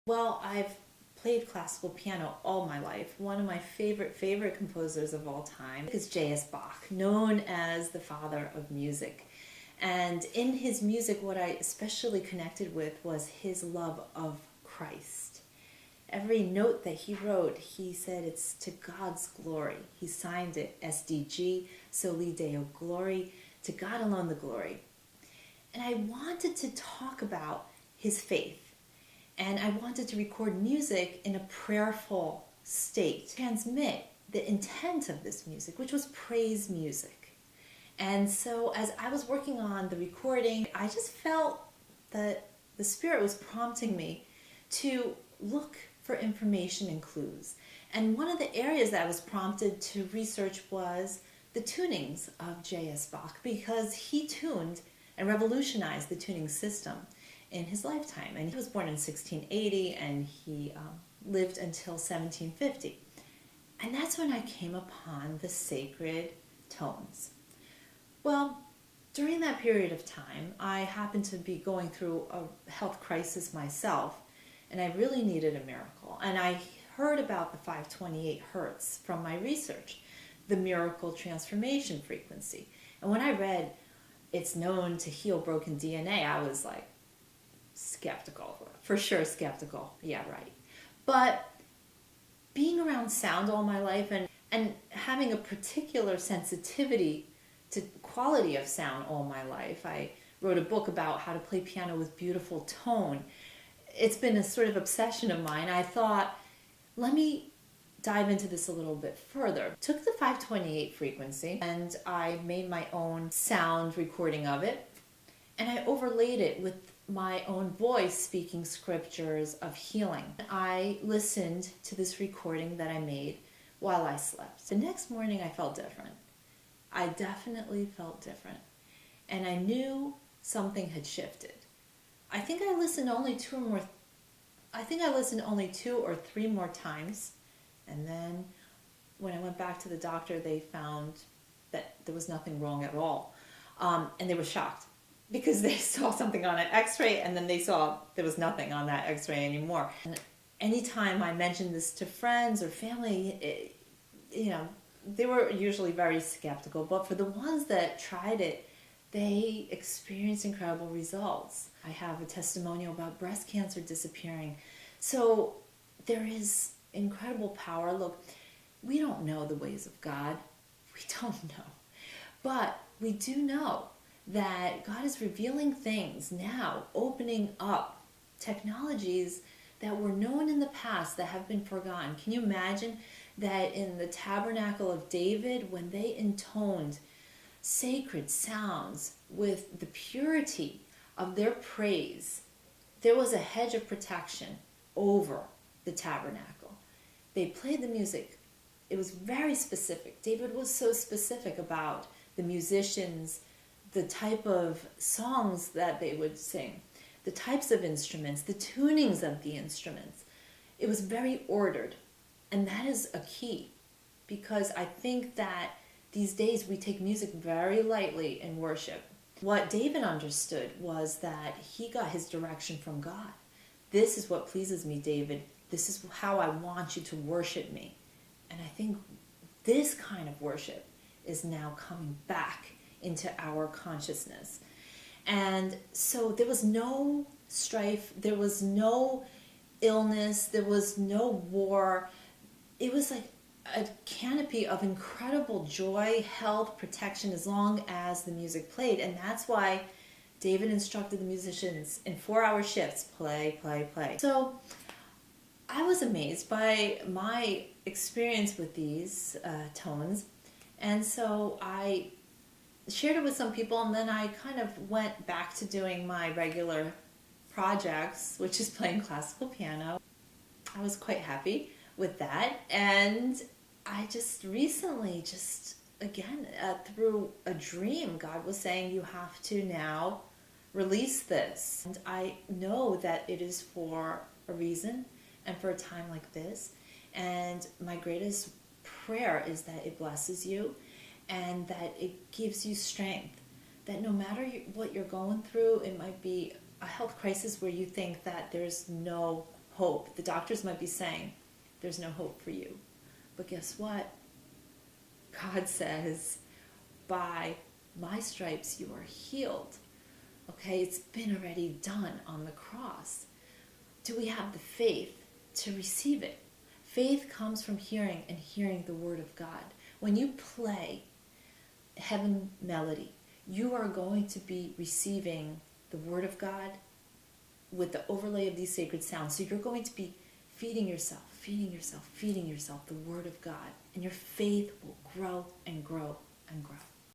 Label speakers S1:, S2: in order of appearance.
S1: Well, I've played classical piano all my life. One of my favorite composers of all time is JS Bach, known as the father of music. And in his music, what I especially connected with was his love of Christ. Every note that he wrote, he said it's to God's glory. He signed it SDG, Soli Deo Glory, to God alone the glory. And I wanted to talk about his faith. And I wanted to record music in a prayerful state, transmit the intent of this music, which was praise music. And so as I was working on the recording, I just felt that the Spirit was prompting me to look for information and clues. And one of the areas that I was prompted to research was the tunings of JS Bach, because he tuned and revolutionized the tuning system in his lifetime. And he was born in 1680 and he lived until 1750. And that's when I came upon the sacred tones. Well, during that period of time, I happened to be going through a health crisis myself, and I really needed a miracle. And I heard about the 528 hertz from my research, the miracle transformation frequency. And when I read it's known to heal broken DNA, I was like, skeptical, for sure skeptical, yeah, right. But being around sound all my life and having a particular sensitivity to quality of sound all my life, I wrote a book about how to play piano with beautiful tone. It's been a sort of obsession of mine. I thought, let me dive into this a little bit further. Took the 528 frequency and I made my own sound recording of it, and I overlaid it with my own voice speaking scriptures of healing. I listened to this recording that I made while I slept. The next morning I felt different. I definitely felt different. And I knew something had shifted. I think I listened only two or three more times. And then when I went back to the doctor, they found that there was nothing wrong at all. And they were shocked, because they saw something on an x-ray and then they saw there was nothing on that x-ray anymore. And anytime I mentioned this to friends or family, they were usually very skeptical. But for the ones that tried it, they experienced incredible results. I have a testimonial about breast cancer disappearing. So there is incredible power. Look, we don't know the ways of God. We don't know. But we do know that God is revealing things now, opening up technologies that were known in the past that have been forgotten. Can you imagine that in the tabernacle of David, when they intoned sacred sounds with the purity of their praise, there was a hedge of protection over the tabernacle. They played the music. It was very specific. David was so specific about the musicians, the type of songs that they would sing, the types of instruments, the tunings of the instruments. It was very ordered. And that is a key, because I think that these days we take music very lightly in worship. What David understood was that he got his direction from God. This is what pleases me, David. This is how I want you to worship me. And I think this kind of worship is now coming back into our consciousness. And so there was no strife, there was no illness, there was no war. It was like a canopy of incredible joy, health, protection, as long as the music played. And that's why David instructed the musicians in 4-hour shifts, play, play, play. So I was amazed by my experience with these tones. And so I shared it with some people, and then I kind of went back to doing my regular projects, which is playing classical piano. I was quite happy with that, and I just recently, again, through a dream, God was saying, you have to now release this. And I know that it is for a reason and for a time like this. And my greatest prayer is that it blesses you and that it gives you strength. That no matter what you're going through, it might be a health crisis where you think that there's no hope. The doctors might be saying, there's no hope for you. But guess what? God says, by my stripes you are healed. Okay, it's been already done on the cross. Do we have the faith to receive it? Faith comes from hearing, and hearing the word of God. When you play heaven melody, you are going to be receiving the word of God with the overlay of these sacred sounds. So you're going to be feeding yourself the word of God, and your faith will grow and grow and grow.